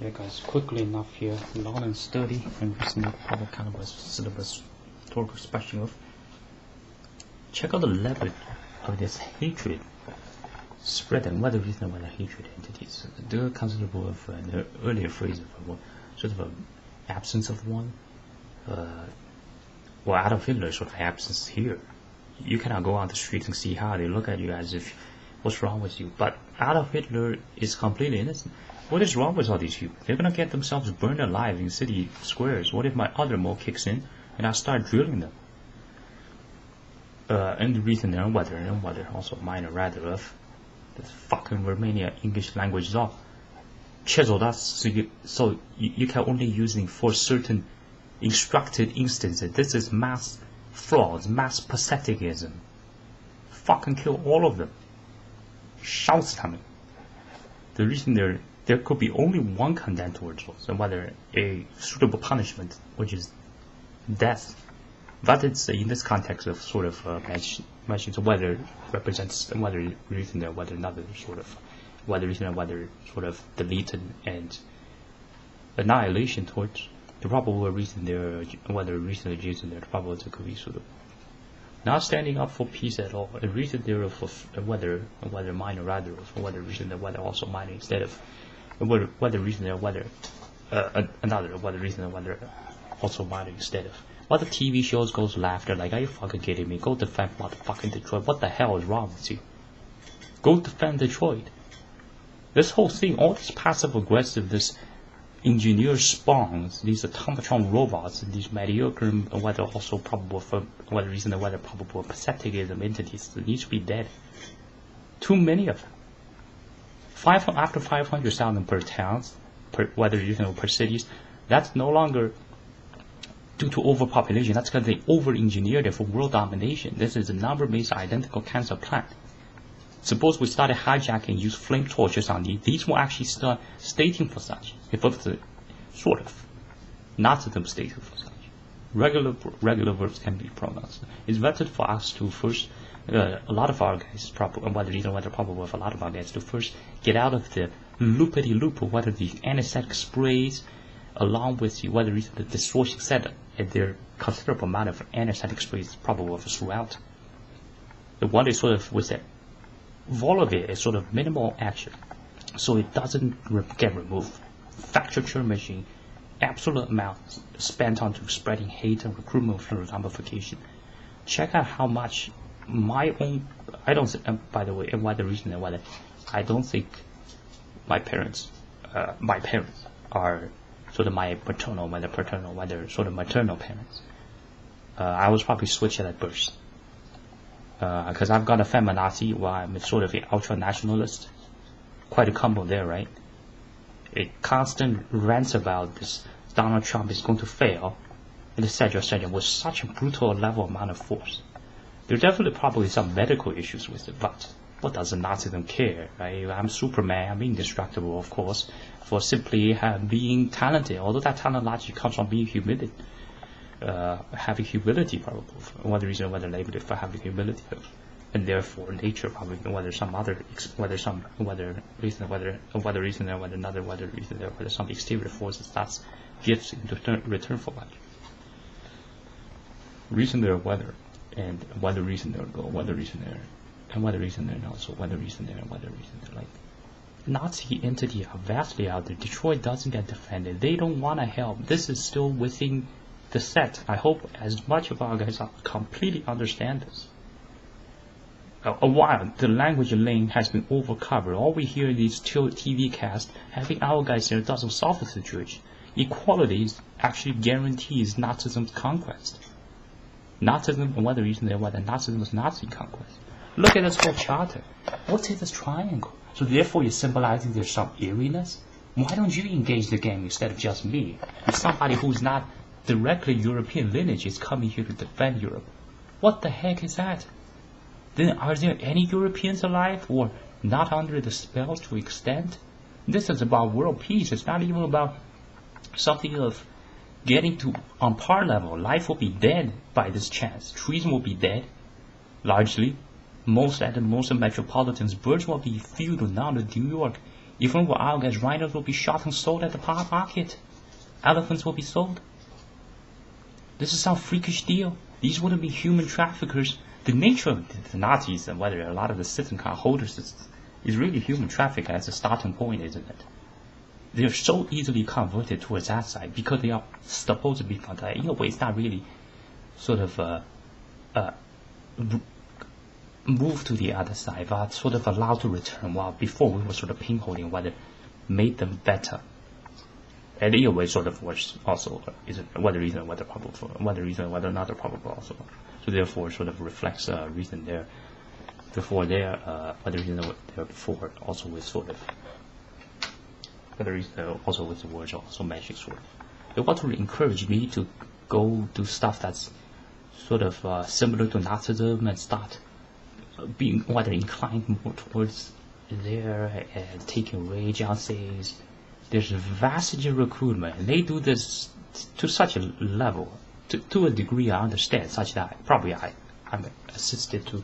Yeah guys, quickly enough here, long and sturdy and recently probably kind of a syllabus historical special of. Check out the level of this hatred spread and whether reason whether hatred entities. The considerable of the earlier phrase of sort of an absence of one. Well, Adolf Hitler sort of absence here. You cannot go on the street and see how they look at you as if what's wrong with you. But Adolf Hitler is completely innocent. What is wrong with all these people? They're gonna get themselves burned alive in city squares. What if my other mole kicks in and I start drilling them? And the reason and whether also minor rather of this fucking Romania English language law. So you can only use it for certain instructed instances. This is mass frauds, mass patheticism. Fucking kill all of them. Shouts coming. The reason there could be only one condemned towards us, and whether a suitable punishment, which is death. But it's in this context of sort of mentions whether represents whether reason there, whether another sort of whether reason or whether sort of deleted and annihilation towards the probable reason there, whether reason or reason there, the probable could be suitable. Not standing up for peace at all. A reason there for whether minor rather or whether reason there whether also minor instead of whether reason there whether another whether reason there whether also minor instead of. What the TV shows goes laughter like, are you fucking kidding me? Go defend motherfucking Detroit. What the hell is wrong with you? Go defend Detroit. This whole thing, all this passive aggressive, this engineer spawns, these automaton robots, these mediocre, whether also probable for whether reason or whether probable patheticism entities, they need to be dead. Too many of them. After 500,000 per towns, whether per cities, that's no longer due to overpopulation. That's because they over-engineered it for world domination. This is a number-based identical cancer plan. Suppose we started hijacking, use flame torches on these will actually start stating for such. If it's sort of, not them stating for such. Regular verbs can be pronounced. It's better for us to first, a lot of our guys, probably, whether probable for a lot of our guys, to first get out of the loopity-loop of whether the anesthetic sprays, along with whether the distortion set at their considerable amount of anesthetic sprays probable throughout. The one is sort of with that. All of it is sort of minimal action, so it doesn't get removed. Facture machine, absolute amount spent on spreading hate and recruitment for zombification. Check out how much my own. I don't. By the way, and why the reason and whether I don't think my parents are sort of my paternal, whether sort of maternal parents. I was probably switched at birth. Because I've got a feminazi while I'm sort of an ultra-nationalist. Quite a combo there, right? A constant rant about this Donald Trump is going to fail, and etc., with such a brutal level amount of force. There are definitely probably some medical issues with it, but what does a Nazism care, right? I'm Superman, I'm indestructible, of course, for simply being talented, although that talent largely comes from being humility. Having humility, probably, whether reason whether labeled it for having humility, and therefore nature probably whether some exterior forces that's gifts in return for life. Reason there whether and whether reason there go whether reason there and whether reason there and also whether reason there and whether reason there like Nazi entity are vastly out there. Detroit doesn't get defended. They don't want to help. This is still within the set. I hope as much of our guys completely understand this. A while, the language lane has been overcovered. All we hear in these TV casts, having our guys there doesn't solve the situation. Equality actually guarantees Nazism's conquest. Nazism, and whether reason there, whether Nazism is Nazi conquest. Look at this whole charter. What's in this triangle? So therefore you're symbolizing there's some eeriness? Why don't you engage the game instead of just me? If somebody who's not directly European lineage is coming here to defend Europe. What the heck is that? Then are there any Europeans alive or not under the spell to extent? This is about world peace. It's not even about something of getting to on par level. Life will be dead by this chance. Trees will be dead, largely. Most metropolitans, birds will be feudal now to New York If one were out, guys, rhinos will be shot and sold at the market. Elephants will be sold. This is some freakish deal. These wouldn't be human traffickers. The nature of the Nazis and whether a lot of the citizen car holders is really human traffic as a starting point, isn't it? They are so easily converted towards that side because they are supposed to be converted. In a way, it's not really sort of move to the other side, but sort of allowed to return. While before we were sort of pinholding whether made them better. And in a way, sort of was also whether reason, whether probable, whether reason, whether another probable also. So therefore, sort of reflects reason there. Before there, whether reason there before also with sort of whether reason also with the words also mentioned sort of. They want to encourage me to go do stuff that's sort of similar to Nazism and start being whether inclined more towards there and taking rage essays. There's vast recruitment, and they do this to such a level, to a degree I understand, such that probably I'm assisted to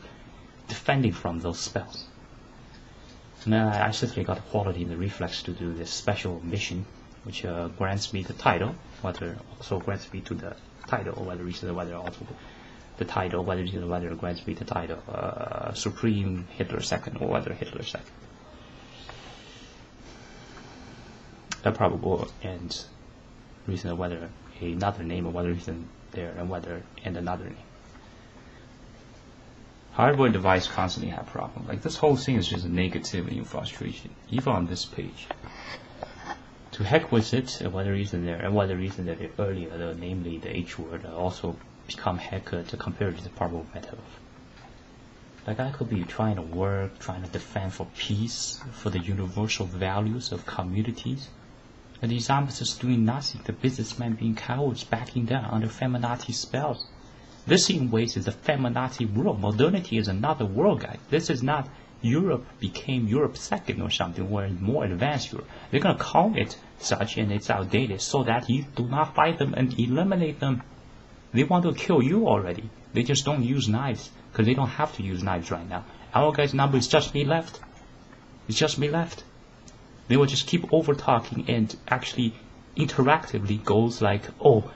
defending from those spells. And I certainly got the quality and the reflex to do this special mission, which grants me the title, whether also grants me to the title, or whether reason whether also the title, whether reason whether it grants me the title Supreme Hitler Second, or whether Hitler Second. Probable and reason whether another name, or whether reason there and whether and another name. Hardware device constantly have problems. Like this whole thing is just a negativity and frustration, even on this page. To heck with it, and whether reason there and whether reason that earlier, namely the H word, also become heck to compare to the probable method. Like I could be trying to work, trying to defend for peace, for the universal values of communities. And the examples is doing nothing, the businessmen being cowards, backing down under feminazi spells. This in ways is a feminazi world. Modernity is another world, guys. This is not Europe became Europe second or something, or more advanced Europe. They're going to call it such, and it's outdated, so that you do not fight them and eliminate them. They want to kill you already. They just don't use knives, because they don't have to use knives right now. Our guys' number is just me left. It's just me left. They will just keep over talking and actually interactively goes like, oh,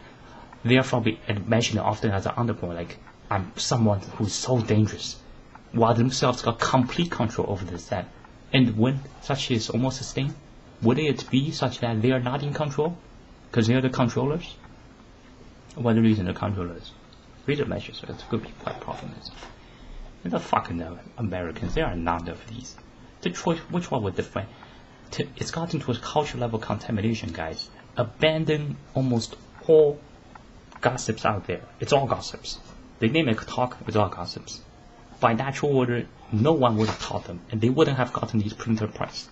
therefore and mention it often as an underpoint, like I'm someone who's so dangerous, while themselves got complete control over this that. And when such is almost sustained, would it be such that they are not in control because they are the controllers? What the reason the controllers? Reader measures, so it could be quite problems. And the fucking Americans, they are none of these. The choice, which one would define? It's gotten to a cultural level contamination, guys. Abandon almost all gossips out there. It's all gossips. They name it talk, it's all gossips. By natural order, no one would have taught them, and they wouldn't have gotten these printer price.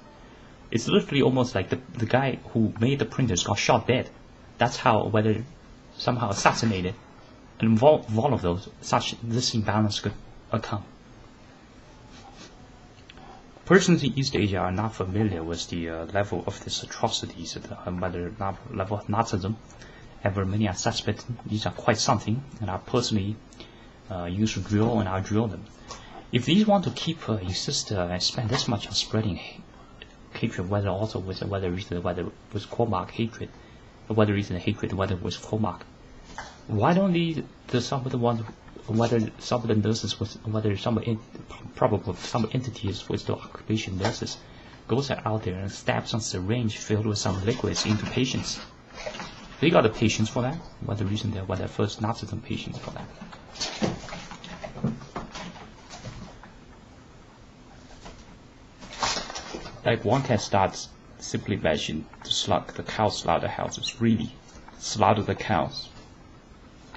It's literally almost like the guy who made the printers got shot dead. That's how, whether somehow assassinated, and all of those, such this imbalance could come. Persons in East Asia are not familiar with the level of these atrocities, whether level of Nazism. However, many are suspect these are quite something, and I personally use drill, and I drill them. If these want to keep insist and spend this much on spreading hatred, whether also with whether with Cormac hatred, whether reason hatred, whether with Cormac, why don't some of the ones, whether some of the nurses with whether probably some entities with the occupation nurses goes out there and stabs some syringe filled with some liquids into patients. They got the patients for that. What the reason there? What the first Nazism patients for that? Like one can start simply mention the cow slaughterhouses. Really, slaughter the cows.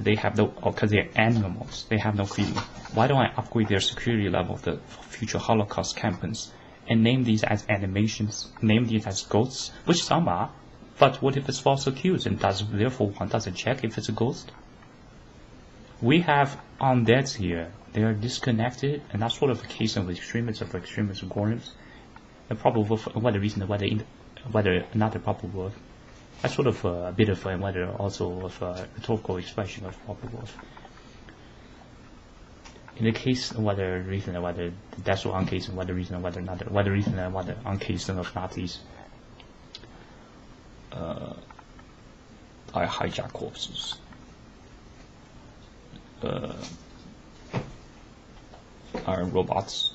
They have no, because they're animals. They have no feeling. Why don't I upgrade their security level of the future Holocaust campaigns and name these as animations? Name these as ghosts, which some are. But what if it's false accused, and therefore one doesn't check if it's a ghost? We have undeads here. They are disconnected, and that's sort of a case of extremists Gorms. The probable whether reason whether another probable. That's sort of a bit of whether also of a rhetorical expression of probable. in the case whether reason and whether that's one case and whether reason and whether another, whether reason and whether on case of Nazis I hijack corpses. Iron robots.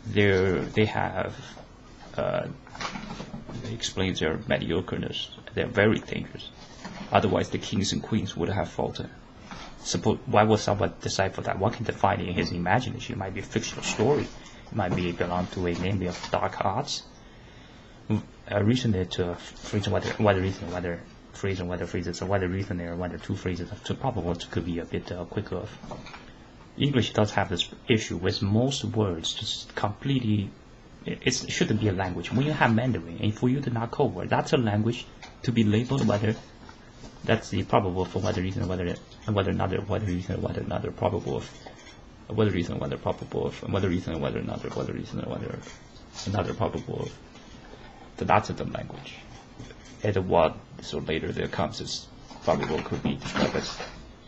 They have it explains their mediocreness. They're very dangerous. Otherwise, the kings and queens would have fallen. Suppose why would someone decipher that? What can define it in his imagination? It might be a fictional story. It might be belong to a namely of dark arts. Recently, to phrase whether reason, whether phrase and whether phrases, or whether reason there, whether two phrases to probable could be a bit quicker. English does have this issue with most words just completely. It shouldn't be a language. When you have Mandarin, and for you to not code word, that's a language to be labeled whether. That's the probable for whether reason and whether another, whether reason and whether another probable of whether reason and whether probable of whether reason and whether another, whether reason and whether another probable of. So that's the language. And what so later there comes is probable could be described as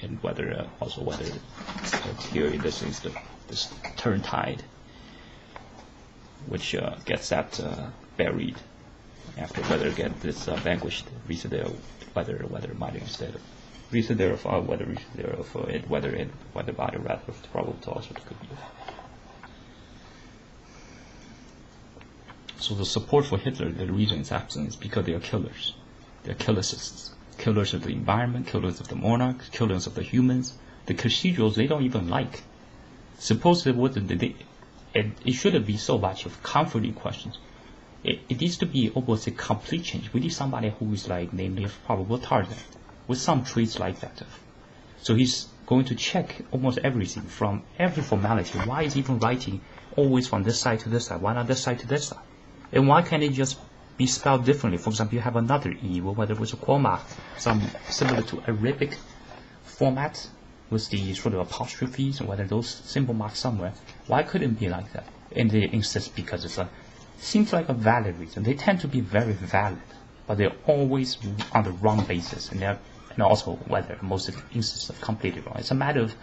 and whether also whether here in this is this turn tide, which gets that buried after whether get this vanquished reason there whether minor instead of reason thereof whether reason thereof and whether minor rather of the probable also could be. So the support for Hitler, the reason is absent is because they are killers. They are killercists. Killers of the environment, killers of the monarchs, killers of the humans. The cathedrals they don't even like. Suppose it wouldn't, it shouldn't be so much of comforting questions. It needs to be almost a complete change. We need somebody who is like, namely, a probable target, with some traits like that. So he's going to check almost everything from every formality. Why is he even writing always from this side to this side? Why not this side to this side? And why can't it just be spelled differently? For example, you have another E, whether it was a comma, some similar to Arabic format with the sort of apostrophes, or whether those symbol marks somewhere. Why couldn't it be like that? And they insist because it seems like a valid reason. They tend to be very valid, but they're always on the wrong basis, and also whether most of the instances are completely wrong. It's a matter of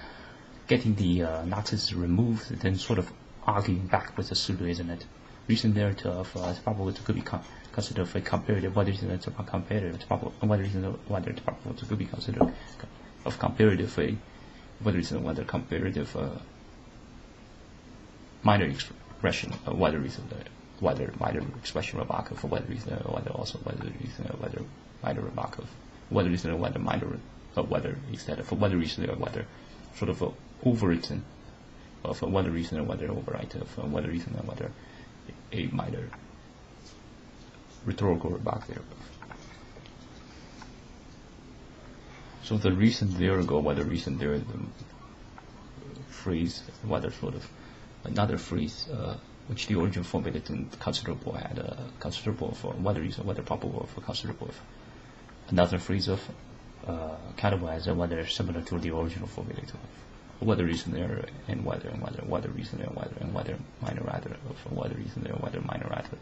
getting the Nazis removed, and then sort of arguing back with the pseudo, isn't it? Recent narrative of probable could be considered a comparative. What is it about comparative? What is whether it's probable could be considered of comparative? Whether it's whether comparative minor expression, whether is whether minor expression remark for whether reason, whether also whether reason, whether minor remark of whether reason, whether minor, whether instead of whether reason, whether sort of overwritten of whether reason, whether overwrite of whether reason, whether a minor rhetorical remark there. So the reason there ago, whether reason there, the phrase, whether sort of another phrase, which the origin formulated in considerable had a considerable for whether reason, whether probable for considerable. Another phrase of categorize whether similar to the original formulated. Whether reason there and whether reason there and whether minor rather of whether reason there whether minor rather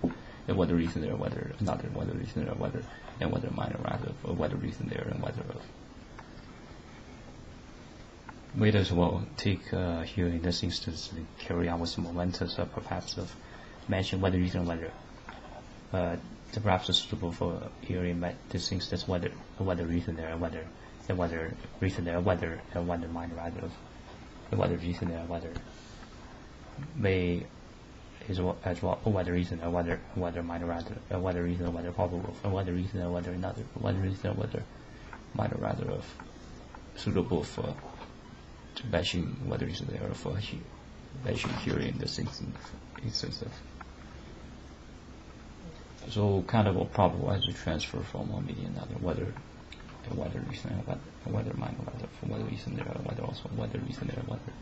and whether reason there whether another whether reason there whether and whether minor rather of whether reason there and whether of. Might as well take here in this instance carry on with some momentous perhaps of mention whether reason whether perhaps is suitable for here in this instance whether reason there and whether reason there whether minor rather of whether reason there whether may is as well whether reason or whether minor rather whether reason or whether probable or whether reason or whether another whether reason or whether minor rather of suitable for mention whether reason there or for mention here in this instance of. So kind of a probable as we transfer from one meaning another whether reason or whether minor rather for whether reason there or whether also whether reason there or whether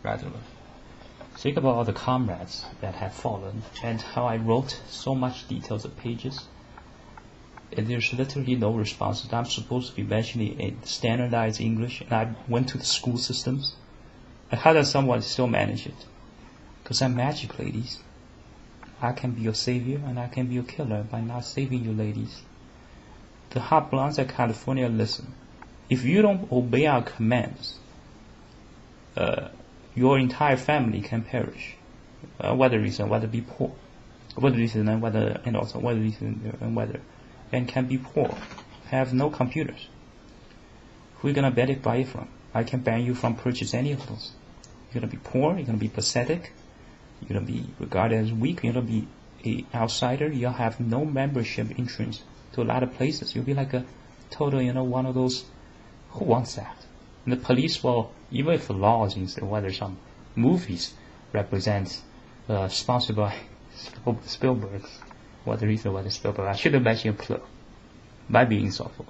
rather. Think about all the comrades that have fallen and how I wrote so much details of pages and there's literally no responses. I'm supposed to be mentioning in standardized English and I went to the school systems. And how does someone still manage it? Because I'm magic, ladies. I can be your savior and I can be your killer by not saving you, ladies. The hot blondes at California, listen. If you don't obey our commands, your entire family can perish. Whether reason, whether be poor, whether reason and whether, and also whether reason and whether, and can be poor, have no computers. Who are you gonna buy it from? I can ban you from purchase any of those. You're gonna be poor. You're gonna be pathetic. You're gonna be regarded as weak. You're gonna be an outsider. You'll have no membership entrance to a lot of places. You'll be like a total, one of those. Who wants that? And the police will, even if the laws, whether some movies represent sponsored by Spielberg, whether Spielberg, I should have mentioned plural. Might be insultful.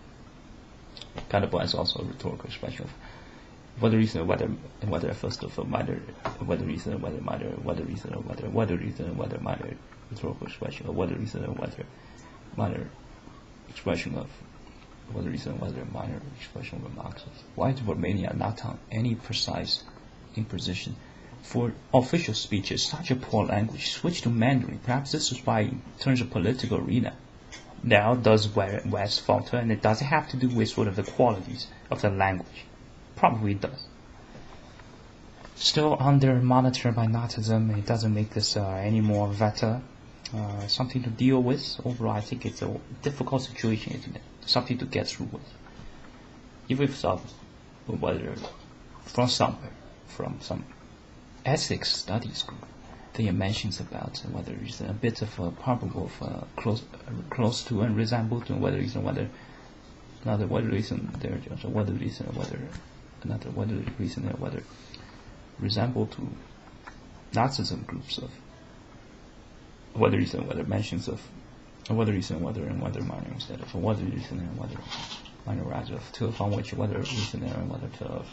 Kind of is also a rhetorical expression of whether reason, whether first of all matter, whether reason, whether matter, whether reason, whether reason, whether matter, rhetorical expression of whether reason, whether matter, expression of whether reason, whether minor expression of remarks. Why is Romania not on any precise imposition for official speeches? Such a poor language. Switch to Mandarin. Perhaps this is why, in terms of political arena, now does West falter, and it doesn't have to do with sort of the qualities of the language. Probably it does. Still under monitor by Nazism, it doesn't make this any more better. Something to deal with. Overall, I think it's a difficult situation, isn't it? Something to get through with. Even if whether from somewhere, from some ethics studies group, they mentions about whether it's a bit of a probable, close to and resemble to whether reason, whether another whether reason there, whether reason, whether another whether reason, whether resemble to Nazism groups of whether reason, whether mentions of whether reason, whether and whether minor instead of whether reason and whether minor rather of to upon which whether reason and whether to of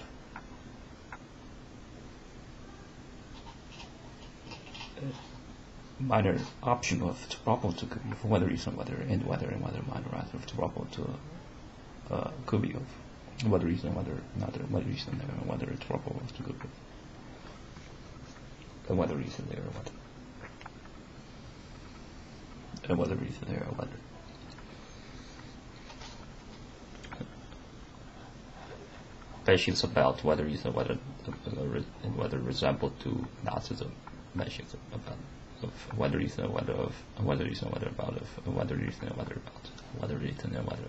minor option of to probable to could be for whether reason, whether and whether minor rather of to probable to could be of whether reason, whether another whether reason there and whether it's probable to could be and whether reason there or whether. And whether reason there or whether mentions about whether reason whether and whether resemble to Nazism mentions about of whether reason whether of whether reason whether about of whether reason whether about whether reason and whether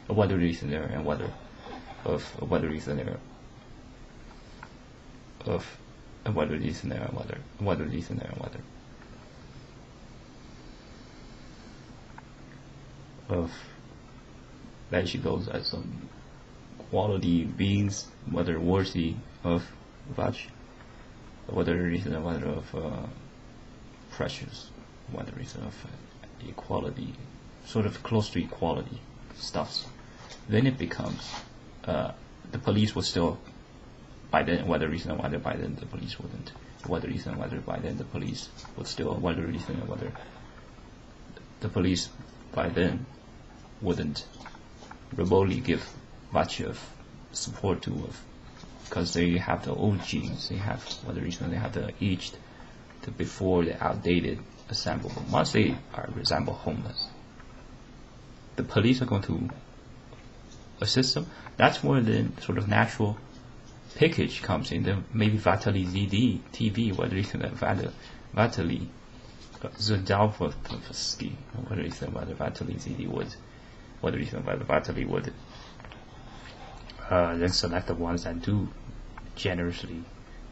of whether reason there and whether of whether reason there of whether reason there and whether reason there and whether of mention those as some quality beings, whether worthy of virtue, whether reason and whether of precious, whether reason of equality, sort of close to equality stuffs. Then it becomes the police will still by then whether reason and whether by then the police wouldn't, whether reason and whether by then the police would still whether reason and whether the police by then wouldn't remotely give much of support to because they have the old genes, they have whether reason they have the aged to before the outdated assemblable. Once they resemble homeless, the police are going to assist them. That's where the sort of natural pickage comes in. Then maybe Vitaly ZD TV, whether reason that Vitaly Zadalfovsky, whether reason whether Vitaly ZD would whether reason whether Vitaly would then select the ones that do generously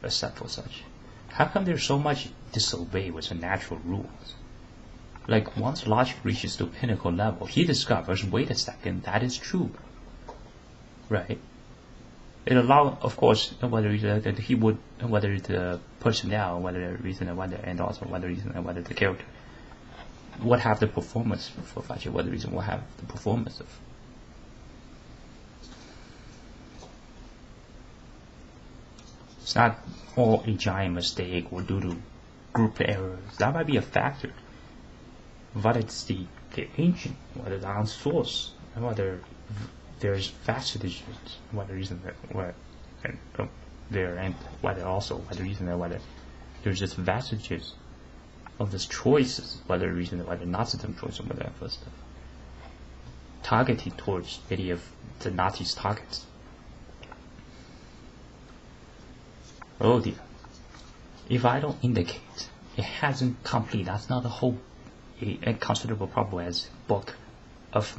accept for such. How come there's so much disobey with the natural rules? Like once logic reaches to pinnacle level, he discovers, wait a second, that is true. Right? It allows, of course, whether that he would, whether the personnel, whether the reason and whether, and also whether reason and whether the character would have the performance for Fachi, whether reason will have the performance of. It's not all a giant mistake or due to group errors. That might be a factor. But it's the ancient, whether the on source, and whether there's vestiges, whether reason that there and whether also whether reason that whether there's just vestiges of these choices, whether reason that whether Nazism choice or whether first targeting towards any of the Nazis' targets. Oh dear. if I don't indicate it hasn't complete, that's not the whole a considerable probable as book of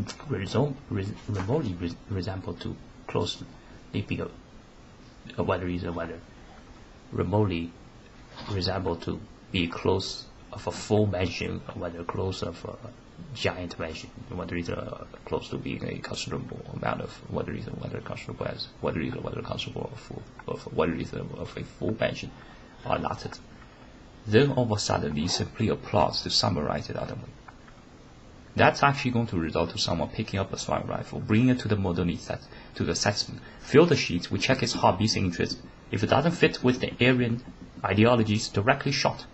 remotely resemble to closely be whether is a whether remotely resemble to be close of a full mention, whether close of a giant mention, whether it's close to being a considerable amount of whether is whether considerable as whether is whether considerable of whether is of a full mention or not. Then all of a sudden it simply applies to summarize it other way. That's actually going to result to someone picking up a sniper rifle, bringing it to the modernity set, to the assessment, fill the sheets, we check his hobbies and interests. If it doesn't fit with the Aryan ideologies, directly shot.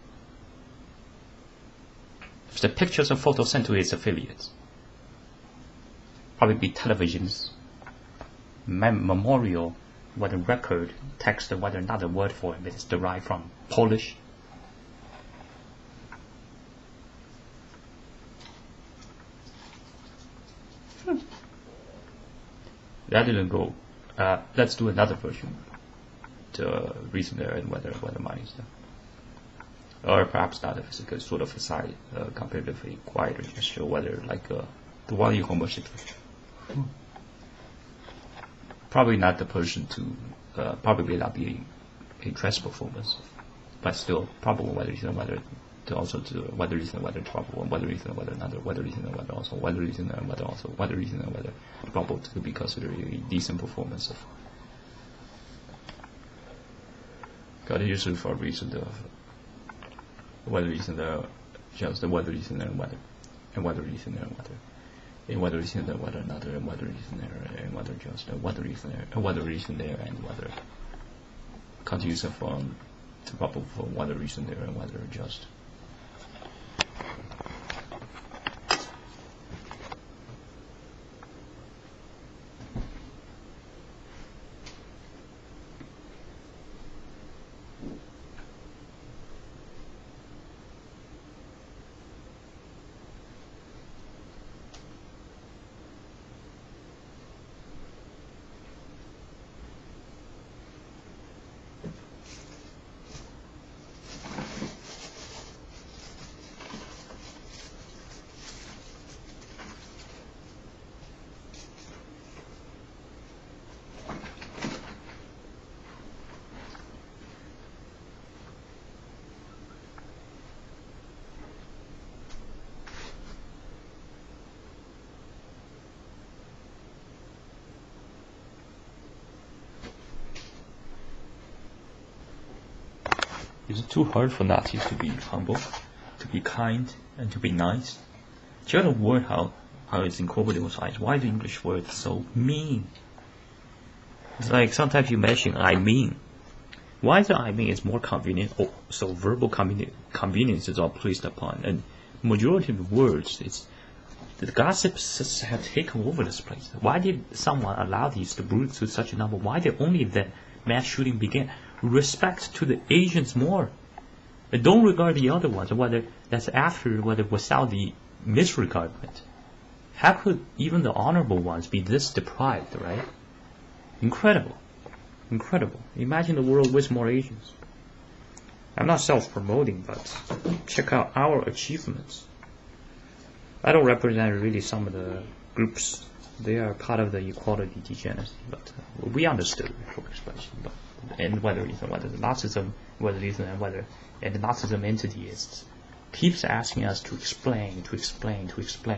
If the pictures and photos sent to his affiliates, probably be televisions, memorial, whether record, text, or whether another word for it is derived from Polish. That didn't go. Let's do another version. The reason there and whether money is there. Or perhaps not, if it's a sort of a side, comparatively quieter gesture, whether like the one you almost probably not the person to probably not be a dress performance, but still probable whether reason whether to also to whether reason whether probable and whether reason whether another whether reason whether also whether reason and whether also whether reason and whether probable to be considered a decent performance of. Got to use it for a reason of whether reason just the whether reason and whether reason and whether in whether reason and whether another and whether reason there and whether just whether reason there and whether reason there and whether can't use it from to probable for whether reason there and whether just. Is it too hard for Nazis to be humble, to be kind, and to be nice? Do you know the word how it's incorporated with science? Why the English word so mean? It's like sometimes you mention I mean. Why is the I mean? It's more convenient. Oh, so verbal convenience is all placed upon, and majority of the words, it's the gossips have taken over this place. Why did someone allow these to brew to such a number? Why did only then mass shooting began? Respect to the Asians more. And don't regard the other ones, whether that's after, whether without the misregardment. How could even the honorable ones be this deprived, right? Incredible. Incredible. Imagine the world with more Asians. I'm not self-promoting, but check out our achievements. I don't represent really some of the groups. They are part of the equality degeneracy, but we understood the expression. But and whether the Nazism, whether and whether and the Nazism entity is keeps asking us to explain.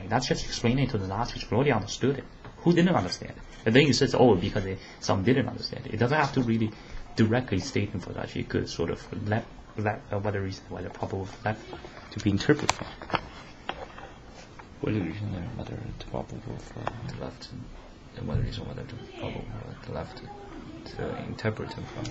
That's just explaining to the Nazis. We already understood it. Who didn't understand it? And then you says, oh, because some didn't understand it. It doesn't have to really directly state for that. You could sort of let whether probable left to be interpreted. Whether reason and whether to probable for the left, and whether reason whether to probable for the left to interpret them from.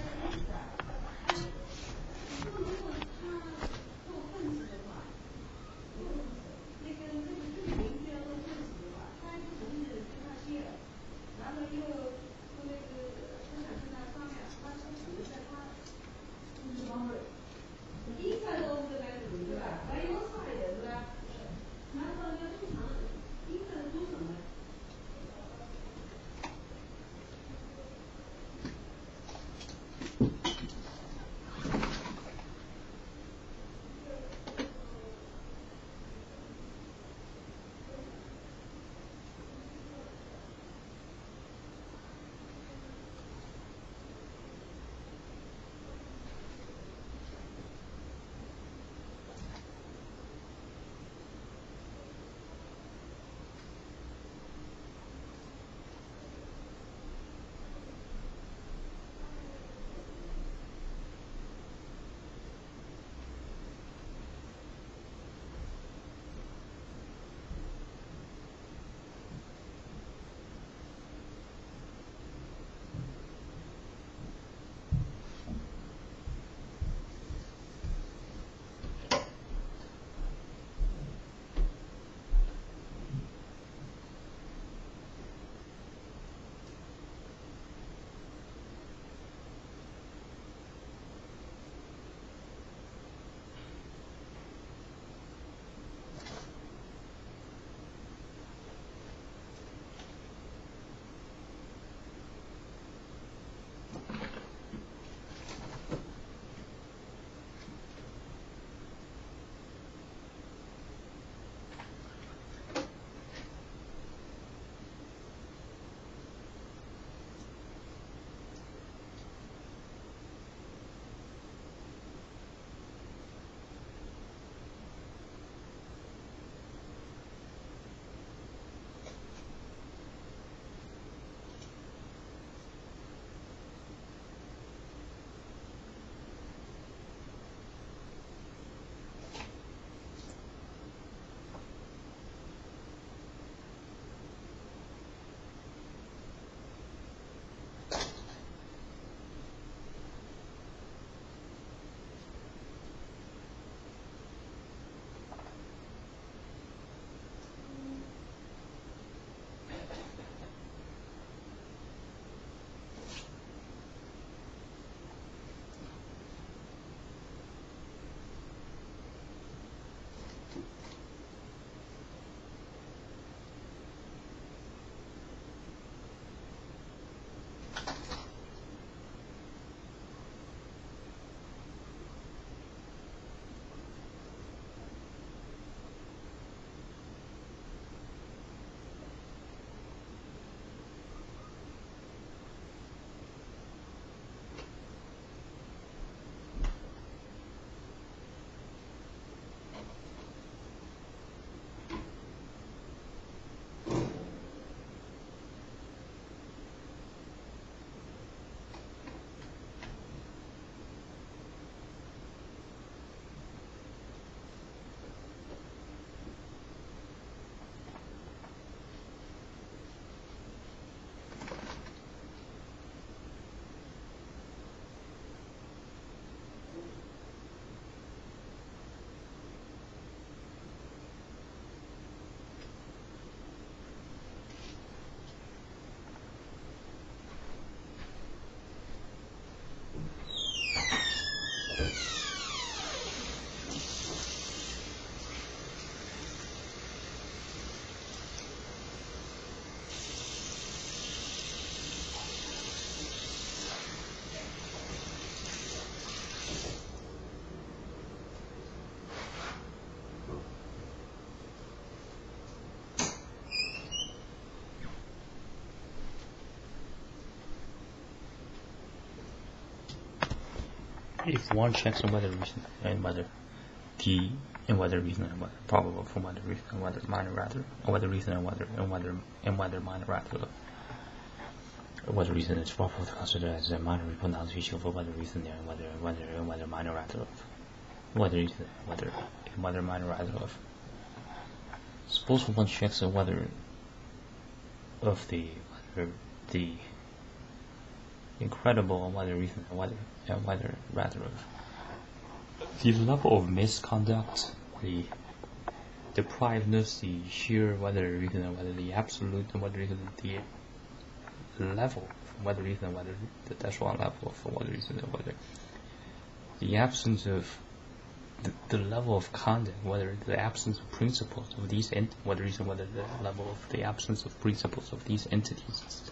if one checks on whether reason and whether the and whether reason and whether probable from whether reason and whether minor rather or whether reason and whether minor rather whether reason is properly considered as a minor pronunciation for whether reason and whether minor rather whether reason whether minor rather of. Suppose one checks on whether of the incredible and whether reason and whether rather of the level of misconduct, the deprivedness, the sheer whether reason and whether the absolute and whether reason the level from whether reason and whether the echelon level from whether reason and whether the absence of the level of conduct, whether the absence of principles of these whether reason whether the level of the absence of principles of these entities.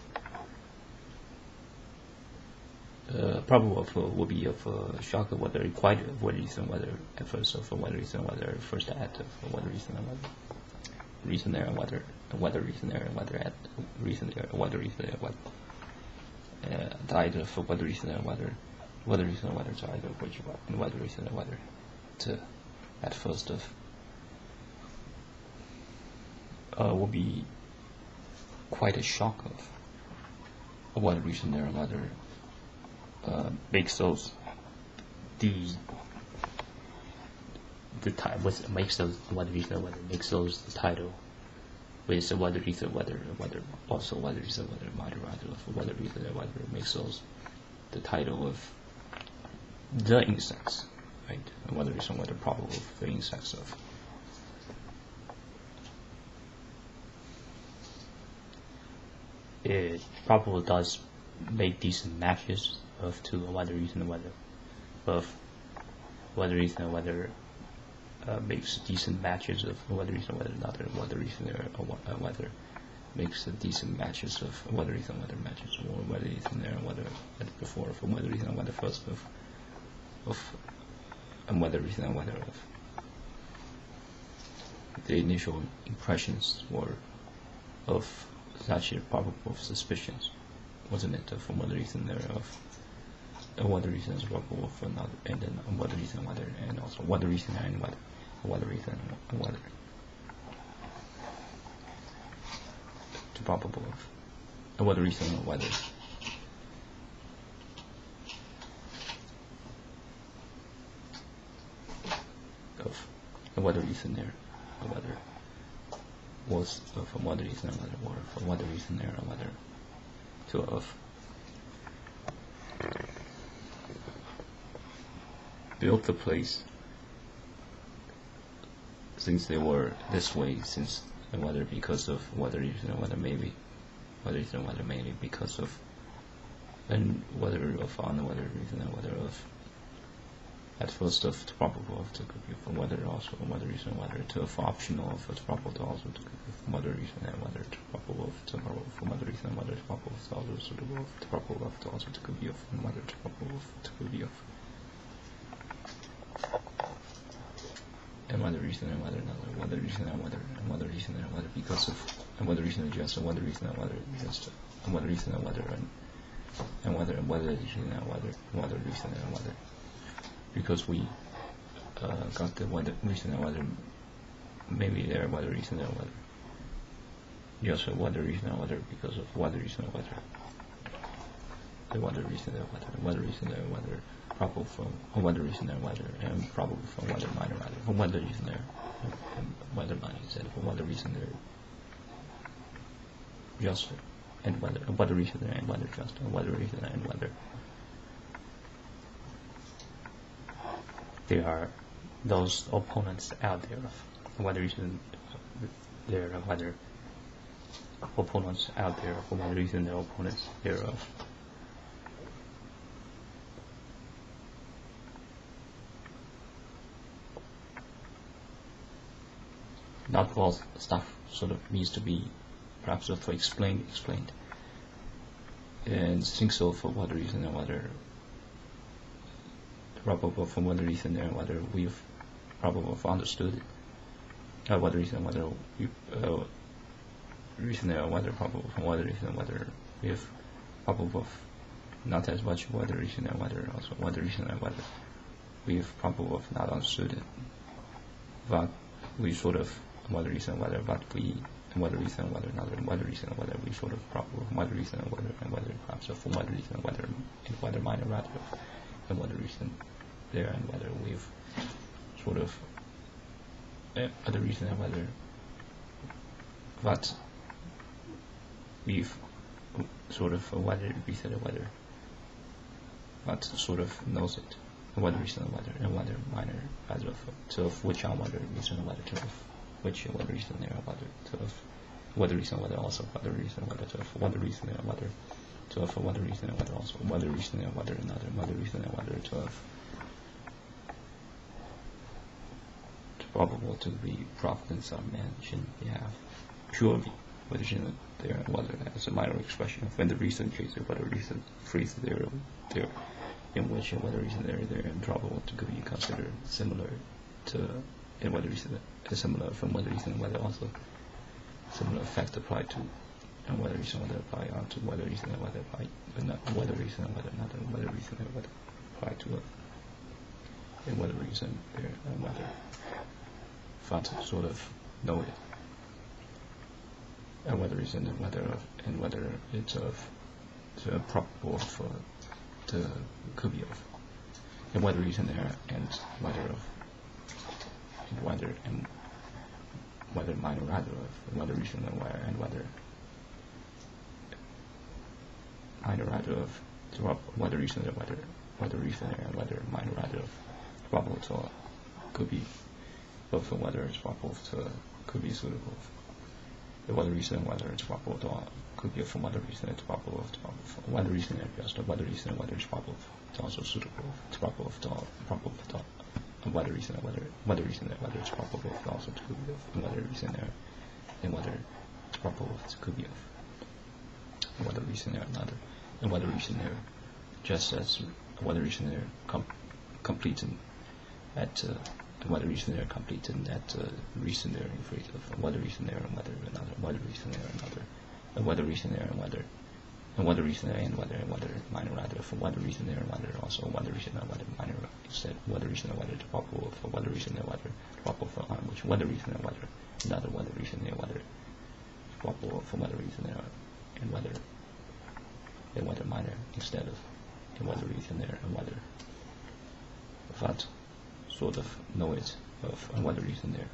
Probable will be of shock of whether quite of whether reason whether at first of whether reason whether first at of whether reason and whether reason there and whether reason there and whether at reason there and whether reason there what died of whether reason and whether reason and whether died of which and whether reason and whether to at first of will be quite a shock of whether reason there and whether makes those the title what makes those whether reason whether makes those the title with whether reason whether also whether reason whether minor rather whether reason whether makes those the title of the insects, right? And whether reason whether probable of the insects of. It probably does make decent matches of to whether reason and whether of whether reason and whether makes decent matches of whether reason whether another whether reason there or whether makes decent matches of whether reason whether matches or whether reason there and whether before from whether reason and whether first of and whether reason and whether of the initial impressions were of such a probable suspicions, wasn't it? From whether reason thereof, and whether reason is probable for another, and then whether reason whether, and also whether reason and whether reason and whether to probable of, and whether reason and whether of, and whether reason there, or whether was from whether reason and whether were from whether reason there and whether to of built the place since they were this way since and whether because of whether reason and whether maybe whether reason and whether maybe because of and whether of on whether reason and whether of at first of the probable of to be from whether also whether reason and whether to of optional of it's probable to also to from whether reason and whether to probable of to probable from whether reason and whether to probable of to also suitable of to probable of to also to could be of from whether to probable of to could be of and whether reason and whether another whether reason and whether reason and whether because of and whether reason and just and whether reason and whether just and whether reason and whether and whether reason and whether reason and whether because we got the whether reason and whether maybe there whether reason and whether yes whether reason and whether because of whether reason and whether the whether reason and whether reason and whether probable from whether reason and whether and probable from whether minor rather from whether reason there and whether minor said from whether reason there just and whether reason there and whether just and whether reason and whether there are those opponents out there of whether reason there or whether opponents out there for whether reason there are opponents thereof. Not all stuff sort of needs to be perhaps for explained and think so for whether reason and whether probable from whether reason there and whether we've probable understood it, whether reason whether we reason there and whether probable from whether reason whether we've probable not as much whether reason and whether also whether reason and whether we've probable of not unsuited, but we sort of whether reason whether but we and whether reason whether not and whether reason whether we sort of probable whether reason whether and whether perhaps of whether reason whether and whether minor rather and whether reason there and whether we've sort of other reason and whether but we've sort of whether reason and whether but sort of knows it whether reason and whether minor rather of which are whether reason and whether of which whether reason there whether of whether reason whether also whether reason whether of whether reason and whether of whether reason and whether also whether reason and whether another whether reason and whether of probable to be providence of mentioned we have purely whether there and whether as a minor expression of when the reason case or whether reason phrase there in which whether reason there and probable to be considered similar to in whether reason similar from whether reason and whether also similar effect applied to and whether reason whether apply to whether reason and whether apply but not whether reason and whether not and whether reason and whether apply to it and whether reason there and whether but sort of know it and whether reason and whether it's of to probable for to could be of and whether reason there and whether of and whether minor rather of whether reason and whether minor rather of whether reason and whether reason and whether minor rather of probable to could be both for whether it's probable to could be suitable whether reason and whether it's probable to could be from whether reason it's probable to whether reason and just whether reason and whether it's probable to also suitable to probable to probable to whether reason and whether reason and whether it's probable to also to could be of whether reason there and whether it's probable to could be of whether reason there another and whether reason there just as whether reason there completed at whether reason there completed at reason there in free of whether reason there and whether another whether reason there another and whether reason there and whether reason there and whether minor rather for whether reason there and whether also whether reason and whether minor instead whether reason and whether to probable for whether reason there whether probable for on which whether reason and whether another whether reason there whether probable for whether reason there and whether minor instead of and whether reason there and whether that sort of know it of and whether reason there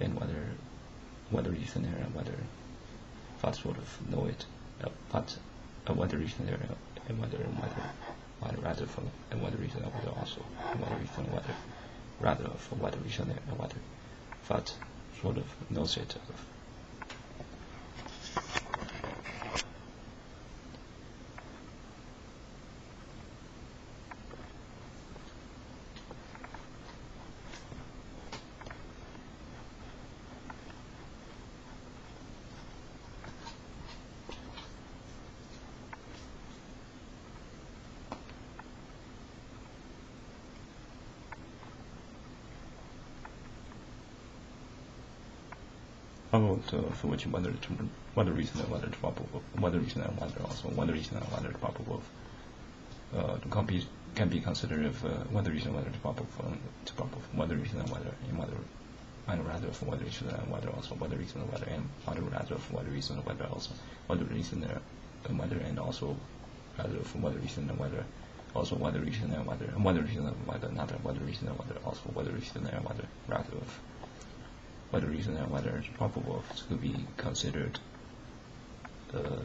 and whether reason there and whether that sort of know it but whether reason there and whether minor rather for and whether reason and whether also and whether reason and whether rather for whether reason there and whether that sort of knows it of for which whether reason and whether probable whether reason and whether also whether reason and whether probable can be considered of whether reason and whether probable whether reason and whether minor rather for whether reason and whether also whether reason and whether and minor rather for whether reason and whether also whether reason there and whether and also rather for whether reason and whether also whether reason and whether reason and whether not whether reason and whether also whether reason and whether rather of whether reason and whether it's probable to be considered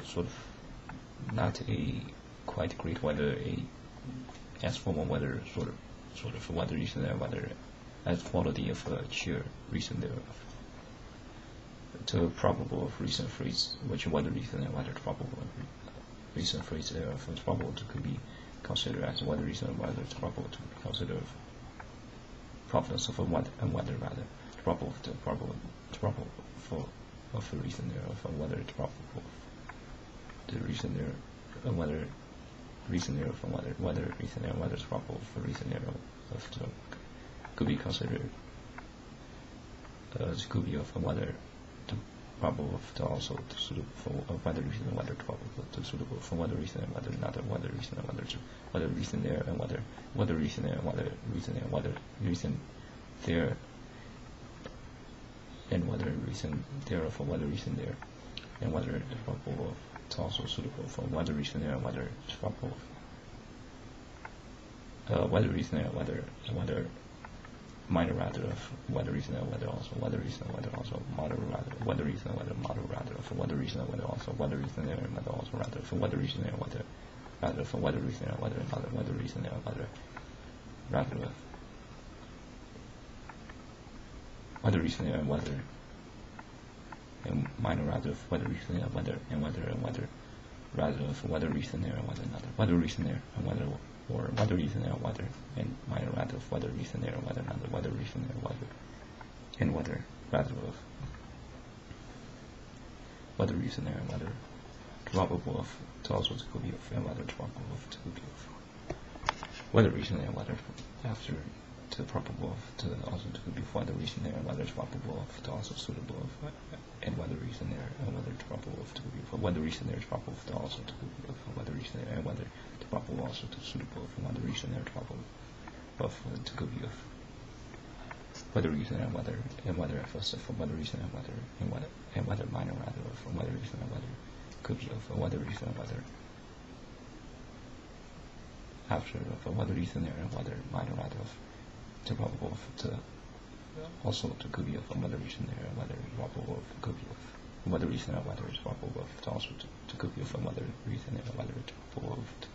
sort of not a quite great whether a as formal whether sort of whether reason and whether as quality of sheer reason thereof to probable of reason phrase which whether reason and whether probable reason phrase thereof is probable to could be considered as whether reason and whether it's probable to be considered providence of a whether and whether rather probable for of the reason there of whether it's probable the reason there whether reason there of whether reason there whether it's probable for reason there of to could be considered as could be of whether to probable of to also to suitable for whether reason and whether probable to suitable for whether reason and whether not whether reason and whether reason there and whether reason there and whether reason there and whether reason there and whether reason there for whether reason there and whether it's probable to also suitable for whether reason there and whether it's probable whether reason there and whether minor rather of whether reason and whether also whether reason and whether also moderate rather whether reason and whether moderate rather for whether reason and whether also whether reason there and whether also rather for whether reason there and whether rather for whether reason and whether another whether reason there and whether rather of whether reason there and whether and minor rather of whether reason there and whether rather of whether reason there and whether another whether reason there and whether or whether reason there and whether and minor rather of whether reason there and whether another whether reason there and whether rather of whether reason there and whether probable of to also to could be of and whether probable of to could be of whether reason there and whether after to probable of to also to could be of whether reason there and whether it's probable of to also suitable of and whether reason there and whether it's probable of to could be of whether reason there is probable of to also to could be of whether reason there and whether to probable also to suitable of whether reason there is probable of to could be of whether reason and whether first of whether reason and whether minor rather of whether reason and whether could be of whether reason and whether after of whether reason there and whether minor rather of to probable of to also to could be of whether reason there and whether probable of could be of whether reason and whether is probable of to also to could be of whether reason there and whether it's probable of to